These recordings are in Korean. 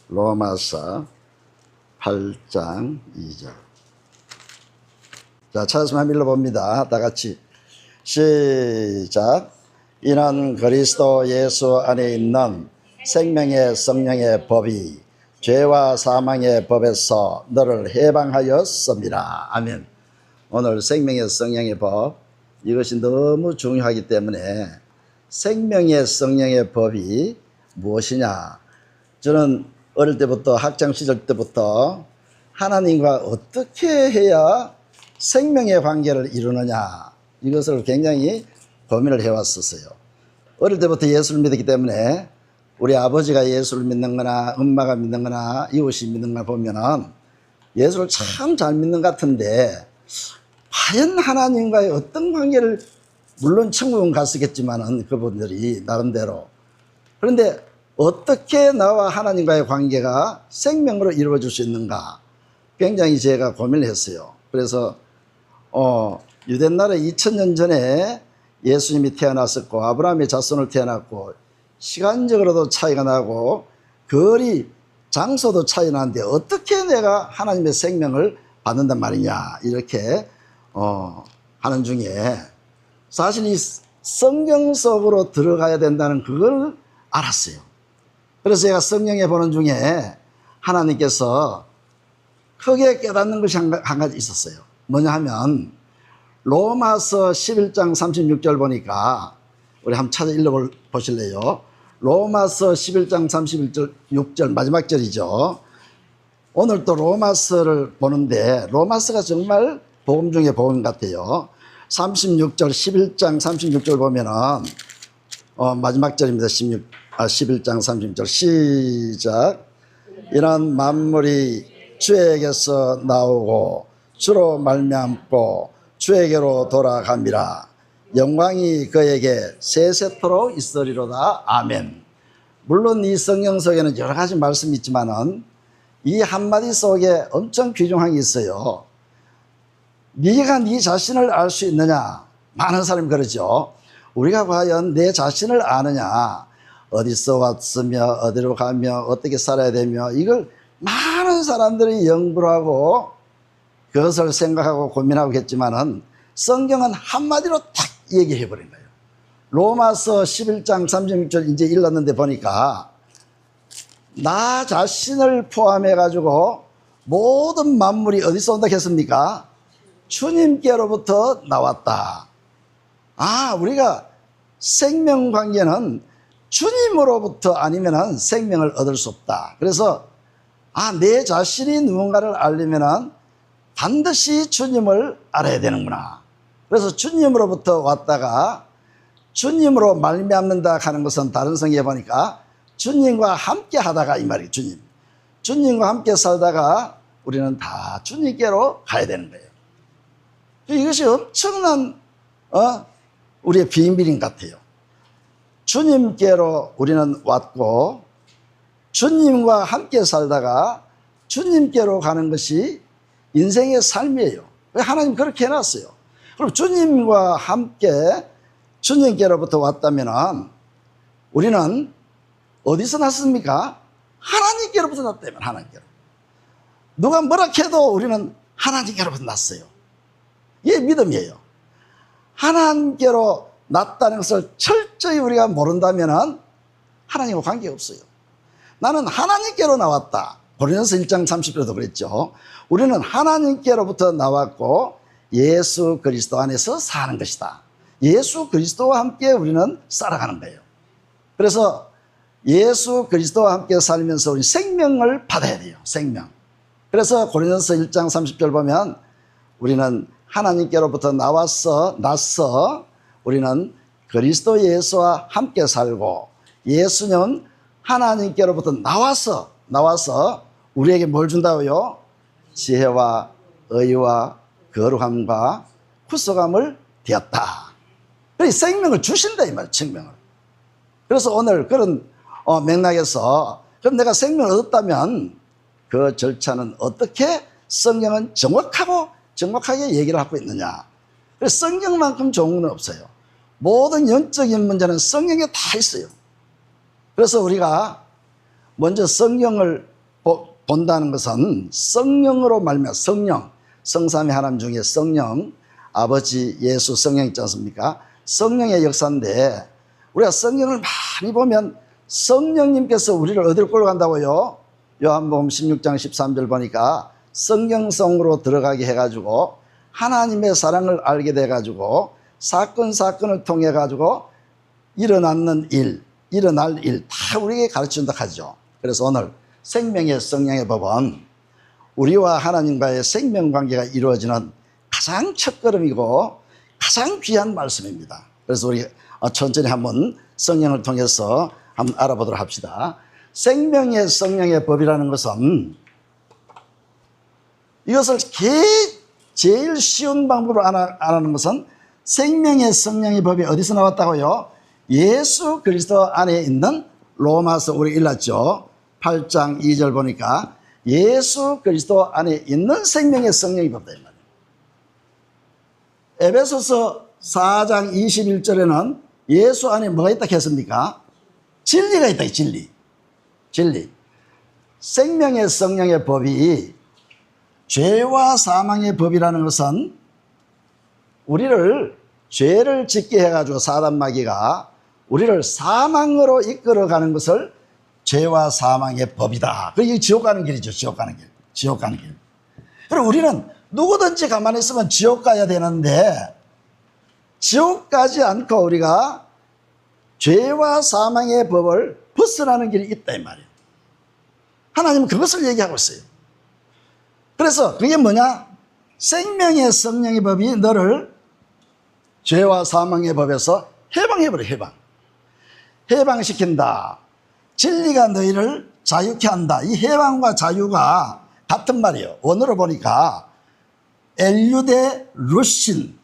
로마서 8장 2절. 자, 찾았으면 한번 읽어봅니다. 다 같이 시작. 이는 그리스도 예수 안에 있는 생명의 성령의 법이 죄와 사망의 법에서 너를 해방하였습니다. 아멘. 오늘 생명의 성령의 법, 이것이 너무 중요하기 때문에 생명의 성령의 법이 무엇이냐. 저는 어릴 때부터, 학창 시절 때부터 하나님과 어떻게 해야 생명의 관계를 이루느냐, 이것을 굉장히 고민을 해왔었어요. 어릴 때부터 예수를 믿었기 때문에 우리 아버지가 예수를 믿는 거나 엄마가 믿는 거나 이웃이 믿는 걸 보면은 예수를 참 잘 믿는 것 같은데, 과연 하나님과의 어떤 관계를, 물론 천국은 갔었겠지만은 그분들이 나름대로, 그런데 어떻게 나와 하나님과의 관계가 생명으로 이루어질 수 있는가, 굉장히 제가 고민을 했어요. 그래서 유대나라에 2000년 전에 예수님이 태어났었고 아브라함의 자손을 태어났고, 시간적으로도 차이가 나고 거리 장소도 차이 나는데 어떻게 내가 하나님의 생명을 받는단 말이냐, 이렇게 하는 중에 사실 이 성경 속으로 들어가야 된다는 그걸 알았어요. 그래서 제가 성경에 보는 중에 하나님께서 크게 깨닫는 것이 한 가지 있었어요. 뭐냐 하면 로마서 11장 36절 보니까, 우리 한번 찾아 읽어보실래요? 로마서 11장 31절 6절 마지막 절이죠. 오늘 또 로마서를 보는데 로마서가 정말 복음 중에 복음 같아요. 36절 11장 36절 보면은 마지막 절입니다. 11장 36절 시작. 이런 만물이 주에게서 나오고 주로 말미암고 주에게로 돌아갑니다. 영광이 그에게 세세토록 있으리로다. 아멘. 물론 이 성경 속에는 여러 가지 말씀이 있지만은 이 한마디 속에 엄청 귀중한 게 있어요. 네가 네 자신을 알 수 있느냐. 많은 사람이 그러죠. 우리가 과연 내 자신을 아느냐, 어디서 왔으며 어디로 가며 어떻게 살아야 되며, 이걸 많은 사람들이 연구를 하고 그것을 생각하고 고민하고 했지만은 성경은 한마디로 딱 얘기해 버린 거예요. 로마서 11장 36절 이제 읽었는데 보니까 나 자신을 포함해 가지고 모든 만물이 어디서 온다 했습니까? 주님께로부터 나왔다. 우리가 생명 관계는 주님으로부터 아니면은 생명을 얻을 수 없다. 그래서 내 자신이 누군가를 알려면은 반드시 주님을 알아야 되는구나. 그래서 주님으로부터 왔다가 주님으로 말미암는다 하는 것은 다른 성경에 보니까 주님과 함께 하다가, 이 말이에요. 주님과 함께 살다가 우리는 다 주님께로 가야 되는 거예요. 이것이 엄청난 우리의 비밀인 것 같아요. 주님께로 우리는 왔고 주님과 함께 살다가 주님께로 가는 것이 인생의 삶이에요. 하나님 그렇게 해놨어요. 그럼 주님과 함께 주님께로부터 왔다면 우리는 어디서 났습니까? 하나님께로부터 났다면 하나님께로. 누가 뭐라 해도 우리는 하나님께로부터 났어요. 이게 믿음이에요. 하나님께로 났다는 것을 철저히 우리가 모른다면 하나님과 관계가 없어요. 나는 하나님께로 나왔다. 고린도서 1장 30절도 그랬죠. 우리는 하나님께로부터 나왔고 예수 그리스도 안에서 사는 것이다. 예수 그리스도와 함께 우리는 살아가는 거예요. 그래서 예수 그리스도와 함께 살면서 우리 생명을 받아야 돼요. 생명. 그래서 고린도서 1장 30절 보면 우리는 하나님께로부터 나서 우리는 그리스도 예수와 함께 살고, 예수는 하나님께로부터 나와서 우리에게 뭘 준다고요? 지혜와 의와 거룩함과 구속함을 되었다. 생명을 주신다, 이 말이에요. 생명을. 그래서 오늘 그런 맥락에서, 그럼 내가 생명을 얻었다면 그 절차는 어떻게 성경은 정확하게 얘기를 하고 있느냐. 그래서 성경만큼 좋은 건 없어요. 모든 영적인 문제는 성경에 다 있어요. 그래서 우리가 먼저 성경을 본다는 것은 성령으로 말미암아 성령, 성삼위 하나님 중에 성령, 아버지, 예수, 성령 있지 않습니까? 성령의 역사인데 우리가 성경을 많이 보면 성령님께서 우리를 어디로 끌어간다고요? 요한복음 16장 13절 보니까 성경성으로 들어가게 해가지고 하나님의 사랑을 알게 돼가지고 사건을 통해 가지고 일어날 일 다 우리에게 가르친다 하죠. 그래서 오늘 생명의 성령의 법은 우리와 하나님과의 생명관계가 이루어지는 가장 첫걸음이고 가장 귀한 말씀입니다. 그래서 우리 천천히 한번 성령을 통해서 한번 알아보도록 합시다. 생명의 성령의 법이라는 것은 이것을 제일 쉬운 방법으로 알아는 것은 생명의 성령의 법이 어디서 나왔다고요? 예수 그리스도 안에 있는 로마서 우리 읽었죠. 8장 2절 보니까 예수 그리스도 안에 있는 생명의 성령의 법이다 이 말이에요. 에베소서 4장 21절에는 예수 안에 뭐가 있다 했습니까? 진리가 있다. 진리. 생명의 성령의 법이 죄와 사망의 법이라는 것은 우리를 죄를 짓게 해가지고 사단 마귀가 우리를 사망으로 이끌어가는 것을 죄와 사망의 법이다. 그게 지옥 가는 길이죠. 지옥 가는 길. 그리고 우리는 누구든지 가만히 있으면 지옥 가야 되는데 지옥 가지 않고 우리가 죄와 사망의 법을 벗어나는 길이 있다 이 말이에요. 하나님은 그것을 얘기하고 있어요. 그래서 그게 뭐냐? 생명의 성령의 법이 너를 죄와 사망의 법에서 해방해버려. 해방시킨다. 진리가 너희를 자유케 한다. 이 해방과 자유가 같은 말이에요. 원어로 보니까 엘유데 루신,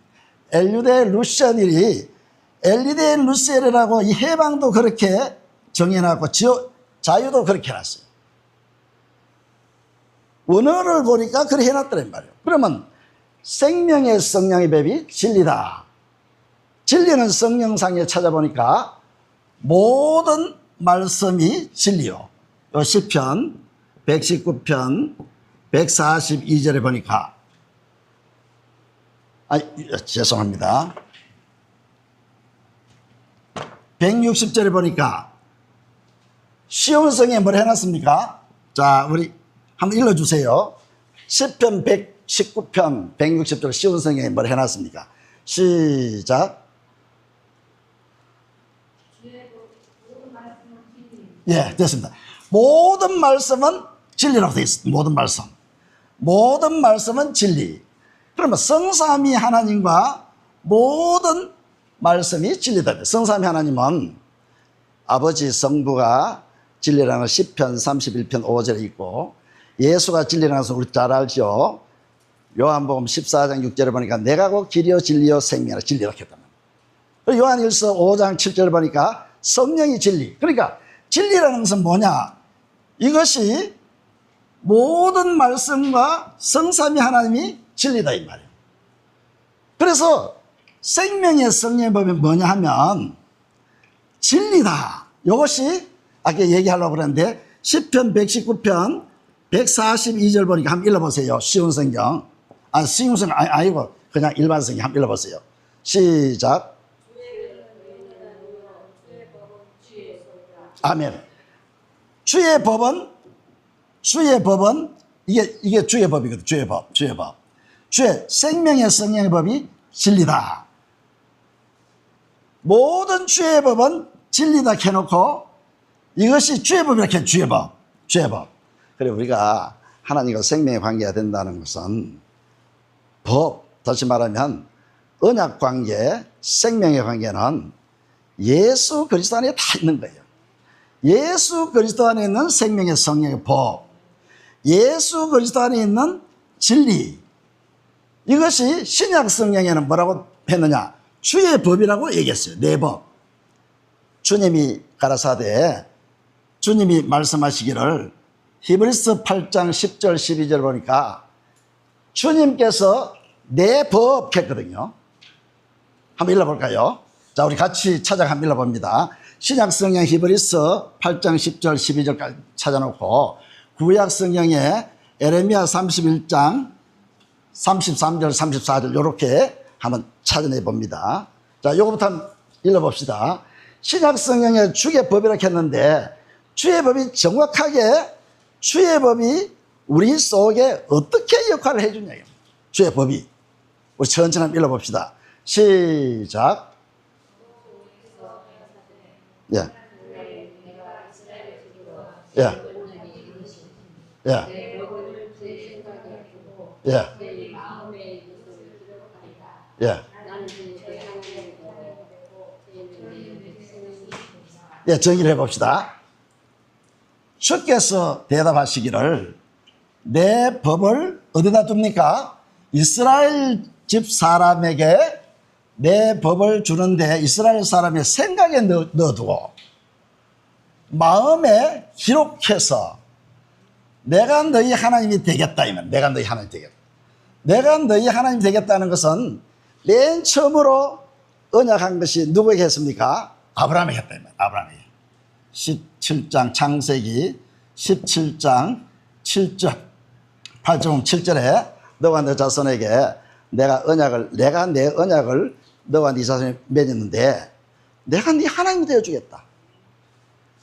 엘유데 루션이 엘리데 루셀이라고 이 해방도 그렇게 정해놨고 자유도 그렇게 해놨어요. 원어를 보니까 그렇게 해놨더란 말이에요. 그러면 생명의 성령의 법이 진리다. 진리는 성경상에 찾아보니까 모든 말씀이 진리요. 요 시편 119편 142절에 보니까 죄송합니다. 160절에 보니까 시온성에 뭘 해놨습니까? 자, 우리 한번 읽어주세요. 시편 119편 160절 시온성에 뭘 해놨습니까? 시작. 예, 됐습니다. 모든 말씀은 진리라고 되어 있습니다. 모든 말씀은 진리. 그러면 성삼위 하나님과 모든 말씀이 진리다. 성삼위 하나님은 아버지 성부가 진리라는 시편 31편 5절에 있고 예수가 진리라는 것은 우리 잘 알죠. 요한복음 14장 6절에 보니까 내가 곧 길이요 진리요 생명이라 진리라고 했단 말이에요. 요한일서 5장 7절에 보니까 성령이 진리. 그러니까 진리라는 것은 뭐냐? 이것이 모든 말씀과 성삼위 하나님이 진리다 이 말이에요. 그래서 생명의 성령의 법이 뭐냐 하면 진리다. 이것이 아까 얘기하려고 그랬는데 시편 119편 142절 보니까 한번 읽어보세요. 쉬운 성경. 쉬운 성경 아니고 그냥 일반 성경 한번 읽어보세요. 시작. 아멘. 주의 법은 이게 주의 법이거든. 주의 법. 주의 생명의 성령의 법이 진리다. 모든 주의 법은 진리다 해놓고 이것이 주의 법이라고 해. 주의 법. 그래 우리가 하나님과 생명의 관계가 된다는 것은 법, 다시 말하면 언약 관계, 생명의 관계는 예수 그리스도 안에 다 있는 거예요. 예수 그리스도 안에 있는 생명의 성령의 법, 예수 그리스도 안에 있는 진리, 이것이 신약 성경에는 뭐라고 했느냐? 주의 법이라고 얘기했어요. 내 법. 주님이 가라사대 주님이 말씀하시기를 히브리서 8장 10절 12절 보니까 주님께서 내 법 했거든요. 한번 읽어볼까요? 자, 우리 같이 찾아 한번 읽어봅니다. 신약 성경 히브리서 8장 10절 12절까지 찾아놓고 구약 성경에 에레미야 31장 33절 34절 이렇게 한번 찾아내 봅니다. 자, 요거부터 한번 읽어봅시다. 신약 성경에 주의 법이라고 했는데 주의 법이 정확하게 주의 법이 우리 속에 어떻게 역할을 해주냐. 주의 법이. 우리 천천히 한번 읽어봅시다. 시작. 예. 예. 예. 예. 예. 예, 정의를 해봅시다. 주께서 대답하시기를 내 법을 어디다 둡니까? 이스라엘 집 사람에게 내 법을 주는데 이스라엘 사람의 생각에 넣어두고 마음에 기록해서 내가 너희 하나님이 되겠다. 이면 내가 너희 하나님이 되겠다. 내가 너희 하나님이 되겠다는 것은 맨 처음으로 언약한 것이 누구에게 했습니까? 아브라함에게 했다. 아브라함에게. 17장 창세기 17장 7절 8절 7절에 너와 너 자손에게 내가 내 언약을 너와 네 자손에 맺었는데 내가 네 하나님이 되어주겠다.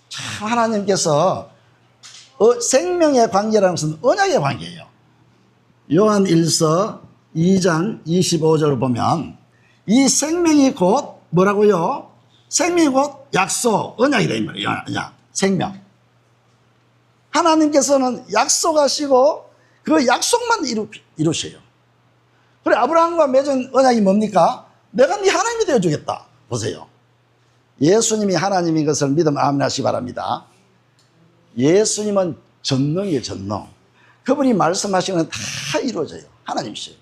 참 하나님께서 생명의 관계라는 것은 언약의 관계예요. 요한 1서 2장 25절을 보면 이 생명이 곧 뭐라고요? 생명이 곧 약속, 언약이다 이 말이에요. 언약, 생명. 하나님께서는 약속하시고 그 약속만 이루셔요. 그래 아브라함과 맺은 언약이 뭡니까? 내가 네 하나님이 되어주겠다. 보세요. 예수님이 하나님인 것을 믿으면 아멘하시기 바랍니다. 예수님은 전능이에요. 전능. 그분이 말씀하시는 건 다 이루어져요. 하나님이시죠.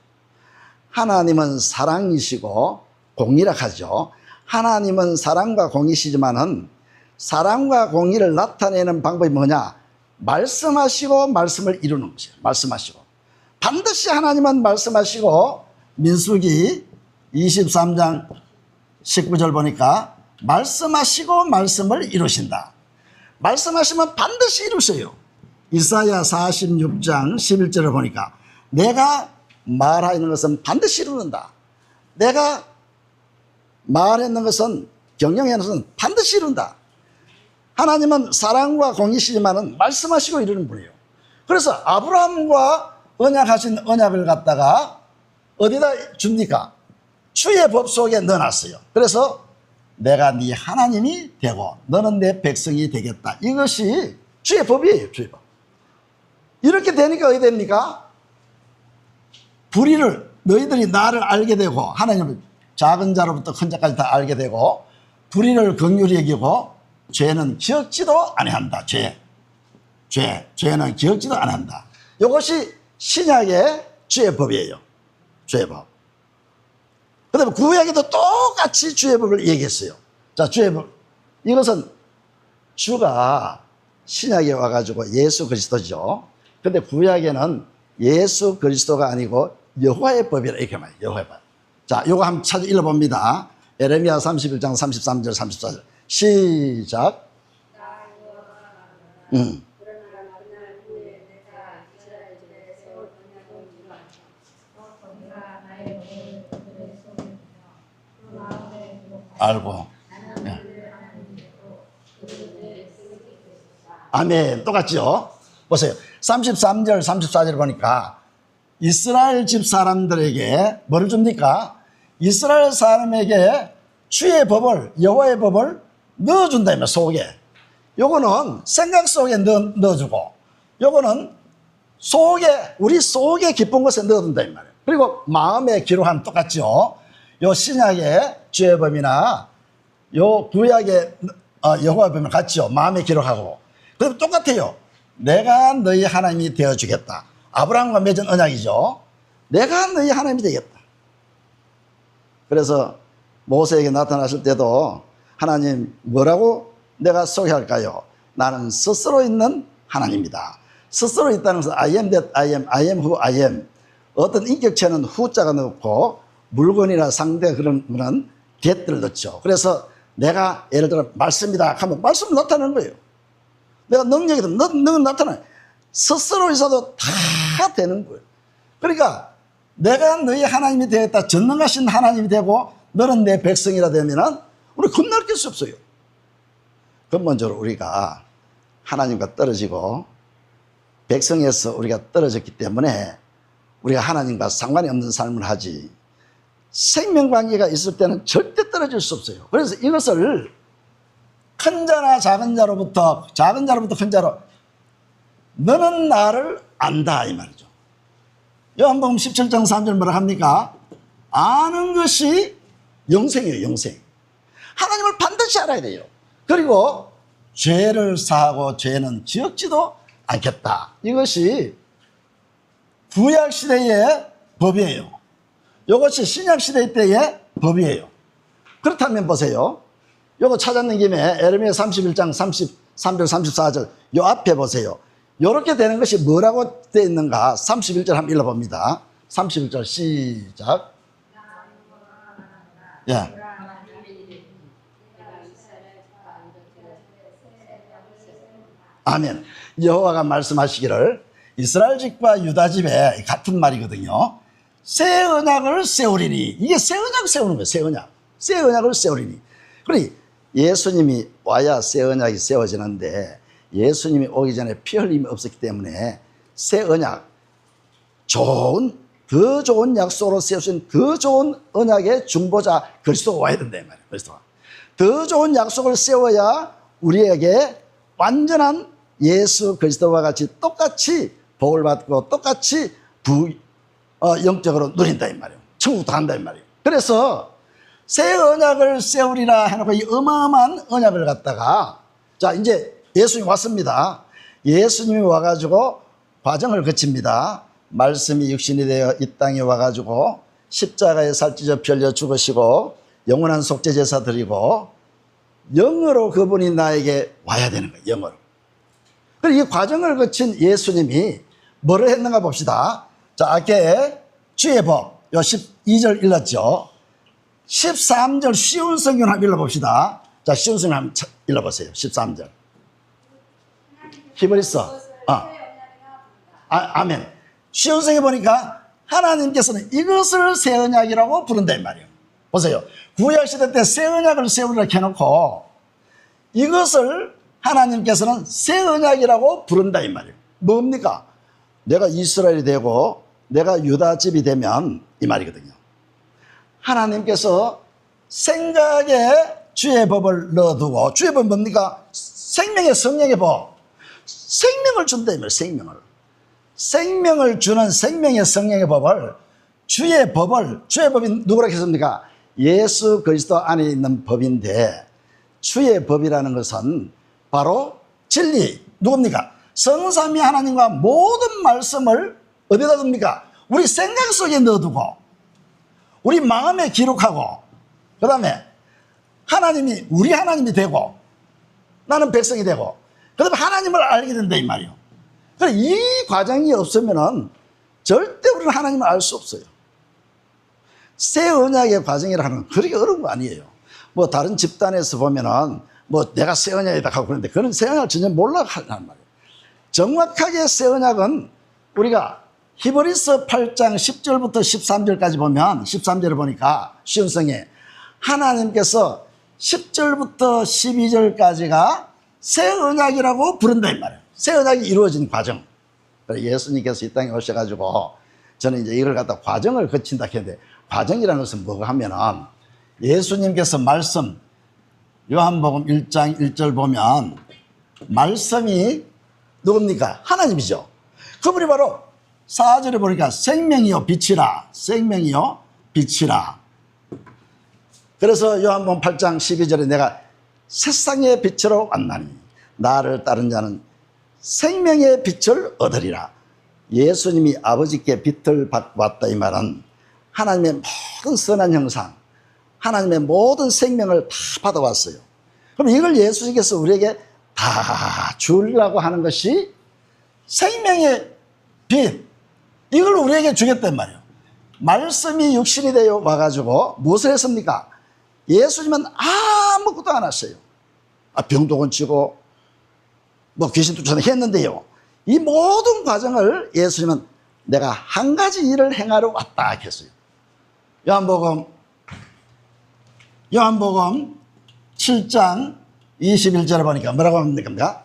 하나님은 사랑이시고 공의라하죠. 하나님은 사랑과 공의시지만은 사랑과 공의를 나타내는 방법이 뭐냐? 말씀하시고 말씀을 이루는 것이에요. 말씀하시고. 반드시 하나님은 말씀하시고 민수기 23장 19절 보니까 말씀하시고 말씀을 이루신다. 말씀하시면 반드시 이루세요. 이사야 46장 11절을 보니까 내가 말하는 것은 반드시 이루는다. 내가 말했는 것은 경영하는 것은 반드시 이룬다. 하나님은 사랑과 공의시지만은 말씀하시고 이루는 분이에요. 그래서 아브라함과 언약하신 언약을 갖다가 어디다 줍니까? 주의 법 속에 넣어놨어요. 그래서 내가 네 하나님이 되고 너는 내 백성이 되겠다. 이것이 주의 법이에요. 주의 법. 이렇게 되니까 어떻게 됩니까? 불의를 너희들이 나를 알게 되고 하나님을 작은 자로부터 큰 자까지 다 알게 되고 불의를 긍휼히 여기고 죄는 기억지도 아니한다. 죄는 기억지도 아니한다. 이것이 신약의 주의 법이에요. 주의 법. 그 다음에 구약에도 똑같이 주의 법을 얘기했어요. 자, 주의 법. 이것은 주가 신약에 와가지고 예수 그리스도죠. 근데 구약에는 예수 그리스도가 아니고 여호와의 법이라 이렇게 말해요. 여호와의 법. 자, 요거 한번 찾아 읽어봅니다. 에레미야 31장 33절 34절 시작. 알고. 네. 아멘. 똑같죠? 보세요. 33절 34절 보니까 이스라엘 집 사람들에게 뭐를 줍니까? 이스라엘 사람에게 주의 법을, 여호와의 법을 넣어준다, 이 말, 속에. 요거는 생각 속에 넣어주고, 요거는 속에, 우리 속에 깊은 곳에 넣어둔다, 이 말이에요. 그리고 마음에 기록하면 똑같죠. 요 신약의 주의 법이나 요 구약의 여호와의 법이랑 같죠. 마음에 기록하고. 그럼 똑같아요. 내가 너희 하나님이 되어주겠다. 아브라함과 맺은 언약이죠. 내가 너희 하나님이 되겠다. 그래서 모세에게 나타났을 때도 하나님 뭐라고 내가 소개할까요? 나는 스스로 있는 하나님이다. 스스로 있다는 것은 I am that I am who I am. 어떤 인격체는 후자가 넣고 물건이나 상대 그런 거는 get를 넣죠. 그래서 내가 예를 들어 말씀이다 하면 말씀 나타나는 거예요. 내가 능력이다. 능력 나타나요. 스스로 있어도 다 되는 거예요. 그러니까 내가 너희 하나님이 되겠다. 전능하신 하나님이 되고 너는 내 백성이라 되면은 우리 겁날 게 없어요. 근본적으로 우리가 하나님과 떨어지고 백성에서 우리가 떨어졌기 때문에 우리가 하나님과 상관이 없는 삶을 하지, 생명관계가 있을 때는 절대 떨어질 수 없어요. 그래서 이것을 큰 자나 작은 자로부터 큰 자로 너는 나를 안다 이 말이죠. 요한복음 17장 3절 뭐라 합니까? 아는 것이 영생이에요. 영생. 하나님을 반드시 알아야 돼요. 그리고 죄를 사하고 죄는 지었지도 않겠다. 이것이 구약시대의 법이에요. 이것이 신약시대 때의 법이에요. 그렇다면 보세요. 이거 찾았는 김에 에레미야 31장 33절 34절 요 앞에 보세요. 이렇게 되는 것이 뭐라고 되어 있는가? 31절 한번 읽어봅니다. 31절 시작. 예. 아멘. 여호와가 말씀하시기를 이스라엘 집과 유다 집에 같은 말이거든요. 새 언약을 세우리니. 이게 새 언약 세우는 거예요. 새 언약. 새 언약을 세우리니. 그러니 예수님이 와야 새 언약이 세워지는데 예수님이 오기 전에 피 흘림이 없었기 때문에 새 언약, 더 좋은 약속으로 세우신 더 좋은 언약의 중보자 그리스도가 와야 된다 이 말이에요. 그리스도가 더 좋은 약속을 세워야 우리에게 완전한 예수 그리스도와 같이 똑같이 복을 받고 똑같이 영적으로 누린다 이 말이에요. 천국도 간다 이 말이에요. 그래서 새 언약을 세우리라 해놓고 이 어마어마한 언약을 갖다가, 자 이제 예수님이 왔습니다. 예수님이 와가지고 과정을 거칩니다. 말씀이 육신이 되어 이 땅에 와가지고 십자가에 살찌져 별려 죽으시고 영원한 속죄제사 드리고 영으로 그분이 나에게 와야 되는 거예요. 영으로. 그리고 이 과정을 거친 예수님이 뭐를 했는가 봅시다. 자, 아까 주의 법, 요 12절 읽었죠. 13절 쉬운 성경 한번 읽어봅시다. 자, 쉬운 성경 한번 읽어보세요. 13절. 히브리서. 아멘. 쉬운 성경 보니까 하나님께서는 이것을 새 언약이라고 부른다 이 말이에요. 보세요. 구약시대 때 새 언약을 세우리라 해놓고 이것을 하나님께서는 새 언약이라고 부른다 이 말이에요. 뭡니까? 내가 이스라엘이 되고 내가 유다 집이 되면 이 말이거든요. 하나님께서 생각에 주의 법을 넣어두고, 주의 법은 뭡니까? 생명의 성령의 법. 생명을 준다 이 말이에요. 생명을 주는 생명의 성령의 법을, 주의 법이 누구라고 했습니까? 예수 그리스도 안에 있는 법인데, 주의 법이라는 것은 바로 진리. 누굽니까? 성삼위 하나님과 모든 말씀을 어디다 둡니까? 우리 생각 속에 넣어두고 우리 마음에 기록하고, 그 다음에 하나님이 우리 하나님이 되고 나는 백성이 되고, 그 다음에 하나님을 알게 된다 이 말이에요. 그래서 이 과정이 없으면 절대 우리는 하나님을 알 수 없어요. 새 언약의 과정이라는 건 그렇게 어려운 거 아니에요. 뭐 다른 집단에서 보면은 뭐 내가 새 언약이다 하고 그러는데 그런 새 언약을 전혀 몰라 하는 말이에요. 정확하게 새 언약은 우리가 히브리서 8장 10절부터 13절까지 보면, 13절을 보니까 쉬운 성에 하나님께서 10절부터 12절까지가 새 언약이라고 부른다 이 말이에요. 새 언약이 이루어진 과정. 예수님께서 이 땅에 오셔가지고 저는 이제 이걸 갖다 과정을 거친다 했는데, 과정이라는 것은 뭐가 하면은 예수님께서 말씀, 요한복음 1장 1절 보면 말씀이 누굽니까? 하나님이죠. 그분이 바로 4절에 보니까 생명이요 빛이라, 생명이요 빛이라. 그래서 요한복음 8장 12절에 내가 세상의 빛으로 왔나니 나를 따른 자는 생명의 빛을 얻으리라. 예수님이 아버지께 빛을 받았다 이 말은 하나님의 모든 선한 형상, 하나님의 모든 생명을 다 받아왔어요. 그럼 이걸 예수님께서 우리에게 다 주려고 하는 것이 생명의 빛, 이걸 우리에게 주겠단 말이에요. 말씀이 육신이 되어 와가지고 무엇을 했습니까? 예수님은 아무것도 안 하셨어요. 병도 고치고 뭐 귀신 쫓아내 했는데요, 이 모든 과정을 예수님은 내가 한 가지 일을 행하러 왔다 했어요. 요한복음 7장 21절에 보니까 뭐라고 합니까?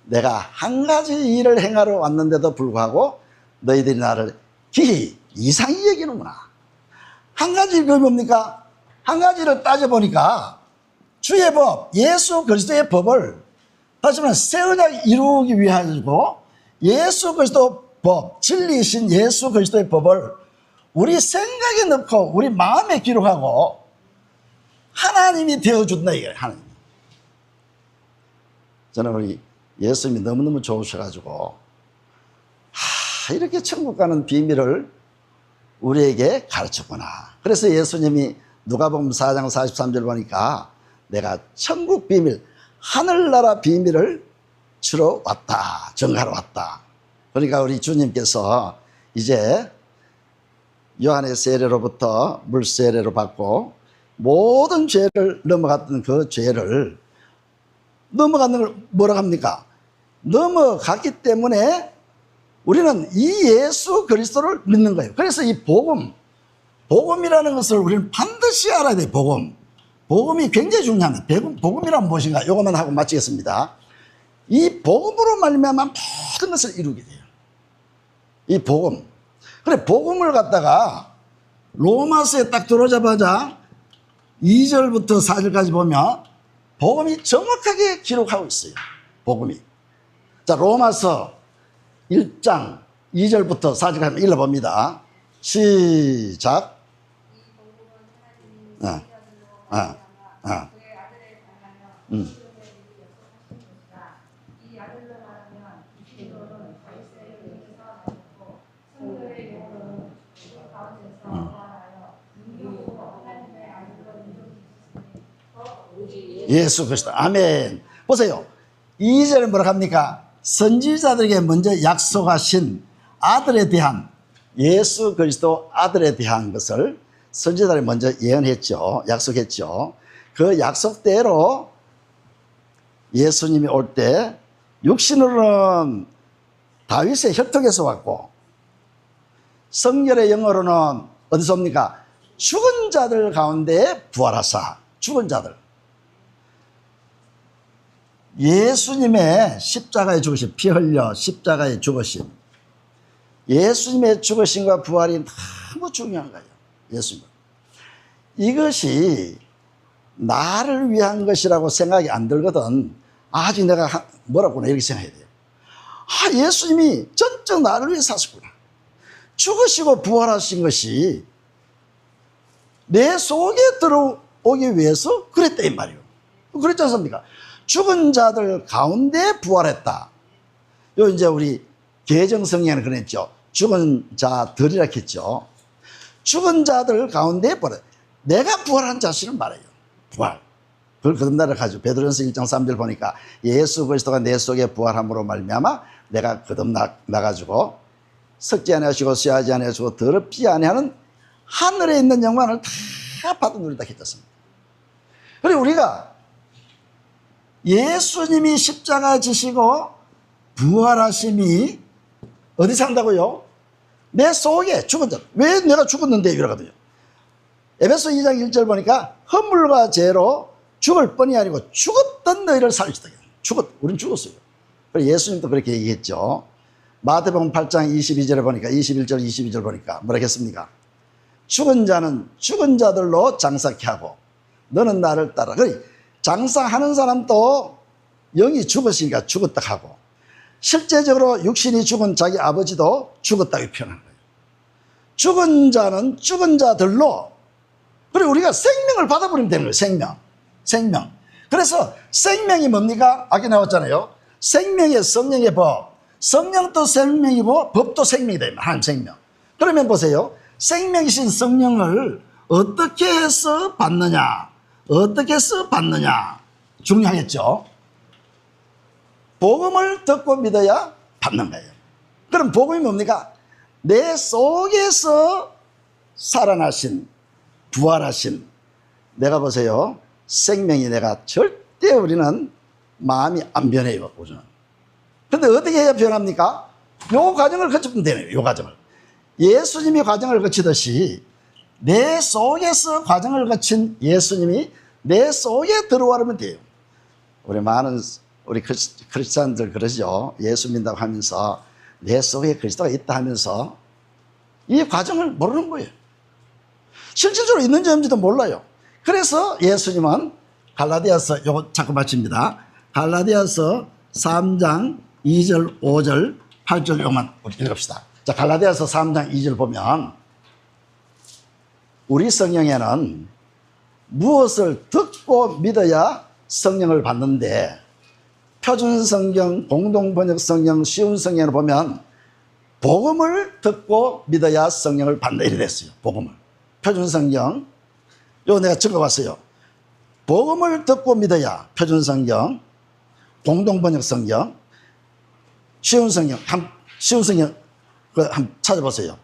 내가 한 가지 일을 행하러 왔는데도 불구하고 너희들이 나를 기히 이상히 여기는구나. 한 가지 일이 뭡니까? 한 가지를 따져보니까 주의 법, 예수 그리스도의 법을 다시 말하면 새 언약 이루기 위하고 예수 그리스도 법, 진리이신 예수 그리스도의 법을 우리 생각에 넣고 우리 마음에 기록하고 하나님이 되어준다 이거예요. 하나님. 저는 우리 예수님이 너무너무 좋으셔가지고 이렇게 천국 가는 비밀을 우리에게 가르쳤구나. 그래서 예수님이 누가복음 4장 43절 보니까 내가 천국 비밀, 하늘나라 비밀을 주러 왔다, 전가로 왔다. 그러니까 우리 주님께서 이제 요한의 세례로부터 물세례로 받고 모든 죄를 넘어갔던 그 죄를 넘어가는 걸 뭐라고 합니까? 넘어갔기 때문에 우리는 이 예수 그리스도를 믿는 거예요. 그래서 이 복음이라는 것을 우리는 반드시 알아야 돼요. 복음이 굉장히 중요합니다. 복음이란 무엇인가? 이것만 하고 마치겠습니다. 이 복음으로 말미암아 모든 것을 이루게 돼요. 이 복음. 그래, 복음을 갖다가 로마서에 딱 들어오자마자 2절부터 4절까지 보면 복음이 정확하게 기록하고 있어요. 복음이. 자, 로마서 1장 2절부터 4절까지 읽어봅니다. 시작. 예수 그리스도. 아멘. 보세요. 2절은 뭐라고 합니까? 선지자들에게 먼저 약속하신 아들에 대한, 예수 그리스도 아들에 대한 것을 선지자들이 먼저 예언했죠. 약속했죠. 그 약속대로 예수님이 올 때 육신으로는 다윗의 혈통에서 왔고 성결의 영어로는 어디서 옵니까? 죽은 자들 가운데 부활하사. 죽은 자들. 예수님의 십자가에 죽으심, 피 흘려 십자가에 죽으심, 예수님의 죽으심과 부활이 너무 중요한 거예요. 예수님. 이것이 나를 위한 것이라고 생각이 안 들거든. 아직 내가 뭐라구나 이렇게 생각해야 돼요. 예수님이 전적 나를 위해 사셨구나. 죽으시고 부활하신 것이 내 속에 들어오기 위해서 그랬다 이 말이에요. 그랬지 않습니까? 죽은 자들 가운데 부활했다. 요 이제 우리 개정성경에는 그랬죠. 죽은 자들이라 했죠. 죽은 자들 가운데 부활. 내가 부활한 자신을 말해요. 부활. 그걸 거듭나라 가지고 베드로전서 1장 3절 보니까 예수 그리스도가 내 속에 부활함으로 말미암아 내가 거듭나 가지고 썩지 아니하시고 쇠하지 아니하시고 더럽지 아니하는 하늘에 있는 영광을 다 받아 누린다 했었습니다. 그리고 우리가 예수님이 십자가 지시고 부활하심이 어디 산다고요? 내 속에 죽은 자. 왜 내가 죽었는데 이러거든요. 에베소 2장 1절 보니까 허물과 죄로 죽을 뻔이 아니고 죽었던 너희를 살리시다. 우린 죽었어요. 그래서 예수님도 그렇게 얘기했죠. 마태복음 8장 22절에 보니까 21절 22절 보니까 뭐라 했습니까? 죽은 자는 죽은 자들로 장사케 하고 너는 나를 따라. 그래, 장사하는 사람도 영이 죽었으니까 죽었다 하고 실제적으로 육신이 죽은 자기 아버지도 죽었다고 표현한 거예요. 죽은 자는 죽은 자들로. 그리고 우리가 생명을 받아버리면 되는 거예요. 생명. 그래서 생명이 뭡니까? 아까 나왔잖아요. 생명의 성령의 법. 성령도 생명이고 법도 생명이다. 하나님 생명. 그러면 보세요. 생명이신 성령을 어떻게 해서 받느냐? 어떻게 해서 받느냐? 중요하겠죠. 복음을 듣고 믿어야 받는 거예요. 그럼 복음이 뭡니까? 내 속에서 살아나신, 부활하신 내가 보세요. 생명이 내가 절대 우리는 마음이 안 변해요. 우리는. 근데 어떻게 해야 변합니까? 요 과정을 거치면 되네요. 요 과정을. 예수님이 과정을 거치듯이 내 속에서 과정을 거친 예수님이 내 속에 들어와면 돼요. 우리 많은 우리 크리스찬들 그러죠. 예수 믿는다고 하면서 내 속에 그리스도가 있다 하면서 이 과정을 모르는 거예요. 실질적으로 있는지 없는지도 몰라요. 그래서 예수님은 갈라디아서 요거 자꾸 마칩니다. 갈라디아서 3장 2절 5절 8절 요만 우리 읽읍시다. 자, 갈라디아서 3장 2절 보면 우리 성령에는 무엇을 듣고 믿어야 성령을 받는데 표준 성경, 공동 번역 성경, 쉬운 성경을 보면 복음을 듣고 믿어야 성령을 받는다 이래 됐어요. 복음을. 표준 성경 이거 내가 적어봤어요. 복음을 듣고 믿어야 표준 성경, 공동 번역 성경, 쉬운 성경 쉬운 성경 한번 찾아보세요.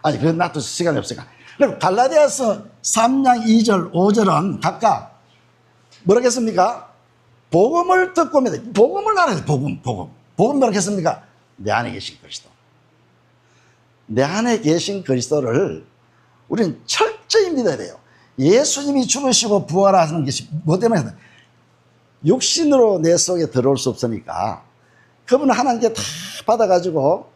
아니 그건 놔둬 시간이 없으니까. 그럼 갈라디아서 3장 2절 5절은 각각 뭐라겠습니까? 복음을 듣고 믿어. 복음을 알아야 돼. 복음. 복음 뭐라겠습니까? 내 안에 계신 그리스도. 내 안에 계신 그리스도를 우리는 철저히 믿어야 돼요. 예수님이 죽으시고 부활하는 것이 뭐 때문에 육신으로 내 속에 들어올 수 없으니까 그분은 하나님께 다 받아가지고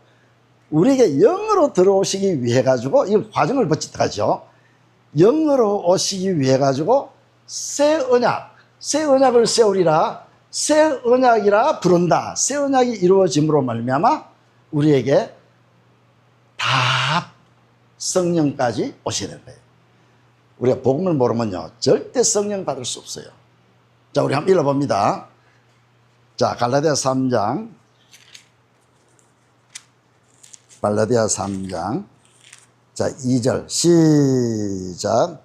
우리에게 영으로 들어오시기 위해 가지고 이 과정을 거치다가죠. 영으로 오시기 위해 가지고 새 언약을 세우리라. 새 언약이라 부른다. 새 언약이 이루어짐으로 말미암아 우리에게 다 성령까지 오셔야 되는 거예요. 우리가 복음을 모르면요 절대 성령 받을 수 없어요. 자, 우리 한번 읽어봅니다. 자, 갈라디아 3장 자 2절 시작.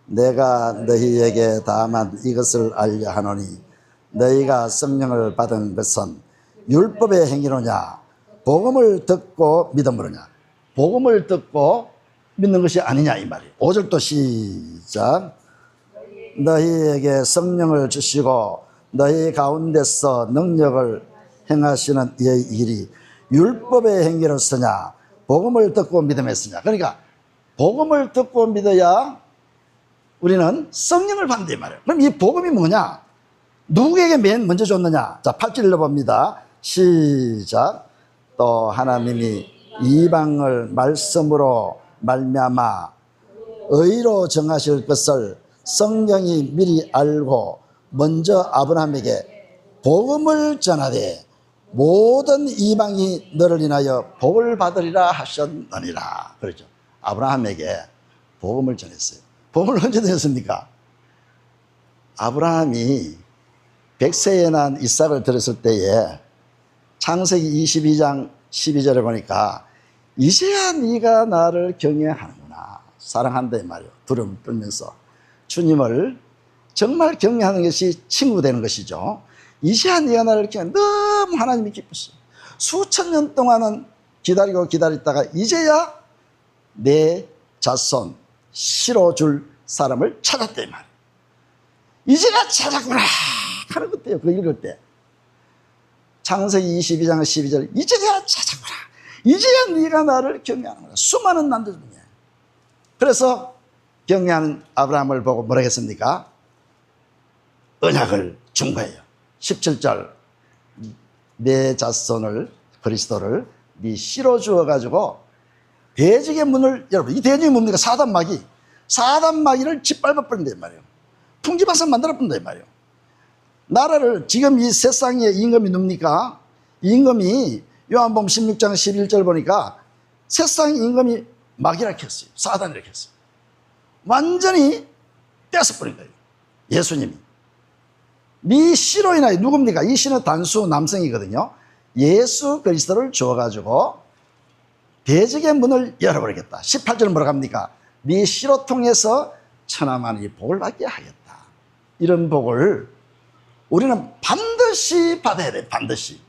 내가 너희에게 다만 이것을 알려 하노니 너희가 성령을 받은 것은 율법의 행위로냐 복음을 듣고 믿음으로냐. 복음을 듣고 믿는 것이 아니냐 이 말이에요. 5절도 시작. 너희에게 성령을 주시고 너희 가운데서 능력을 행하시는 이의 일이 율법의 행위로서냐 복음을 듣고 믿음했으냐. 그러니까 복음을 듣고 믿어야 우리는 성령을 받는다 이 말이에요. 그럼 이 복음이 뭐냐? 누구에게 맨 먼저 줬느냐? 자, 8절 읽어봅니다. 시작. 또 하나님이 이방을 말씀으로 말미암아 의로 정하실 것을 성령이 미리 알고 먼저 아브라함에게 복음을 전하되 모든 이방이 너를 인하여 복을 받으리라 하셨느니라. 그렇죠. 아브라함에게 복음을 전했어요. 복음을 언제 전했습니까? 아브라함이 100세에 난 이삭을 들었을 때에 창세기 22장 12절에 보니까 이제야 네가 나를 경외하는구나. 사랑한다 이 말이에요. 두려움 떨면서 주님을 정말 경외하는 것이 친구 되는 것이죠. 이제야 네가 나를 경외. 너무 하나님이 기뻤어요. 수천 년 동안은 기다리다가 이제야 내 자손 실어줄 사람을 찾았다 이 말이에요. 이제야 찾았구나 하는 것때요. 그거 읽을 때 창세기 22장 12절 이제야 찾았구나. 이제야 네가 나를 경외하는구나. 수많은 남들 중에. 그래서 경외하는 아브라함을 보고 뭐라 했습니까? 언약을 준 거예요. 17절 내 자손을 그리스도를 네 실어 주어 가지고 대적의 문을 여러분 이 대적이 뭡니까? 사단마귀를 짓밟아 버린다 이 말이에요. 풍지박산 만들어 버린다 이 말이에요. 나라를 지금 이 세상에 임금이 뭡니까? 임금이 요한복음 16장 11절 보니까 세상 임금이 마귀라 했어요. 사단이라 했어요. 완전히 뺏어버린 거예요. 예수님이. 네 씨로 인하여 누굽니까? 이 씨는 단수 남성이거든요. 예수 그리스도를 주어가지고 대적의 문을 열어버리겠다. 18절은 뭐라고 합니까? 네 씨로 통해서 천하만이 복을 받게 하겠다. 이런 복을 우리는 반드시 받아야 돼요. 반드시.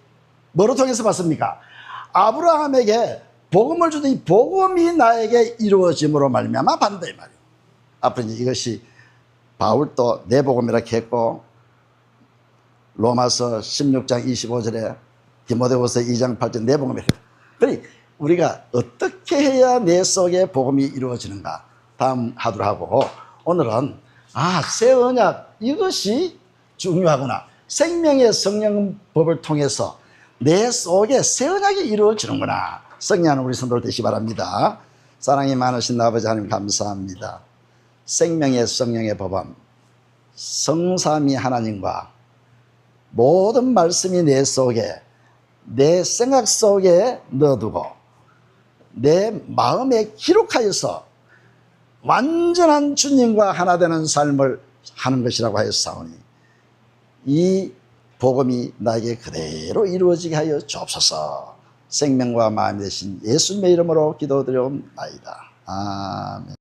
뭐로 통해서 받습니까? 아브라함에게 복음을 주더니 복음이 나에게 이루어짐으로 말미암아 받는다 이 말이에요. 앞으로 이제 이것이 바울도 내 복음이라 했고 로마서 16장 25절에 디모데후서 2장 8절 내 복음이라. 그러니 우리가 어떻게 해야 내 속에 복음이 이루어지는가 다음 하도록 하고, 오늘은 새 언약 이것이 중요하구나. 생명의 성령법을 통해서 내 속에 새 언약이 이루어지는구나. 성령하는 우리 성도들 되시기 바랍니다. 사랑이 많으신 아버지 하나님 감사합니다. 생명의 성령의 법은 성삼위 하나님과 모든 말씀이 내 속에, 내 생각 속에 넣어두고 내 마음에 기록하여서 완전한 주님과 하나 되는 삶을 하는 것이라고 하였사오니 이 복음이 나에게 그대로 이루어지게 하여 주옵소서. 생명과 마음이 되신 예수님의 이름으로 기도드리옵나이다. 아멘.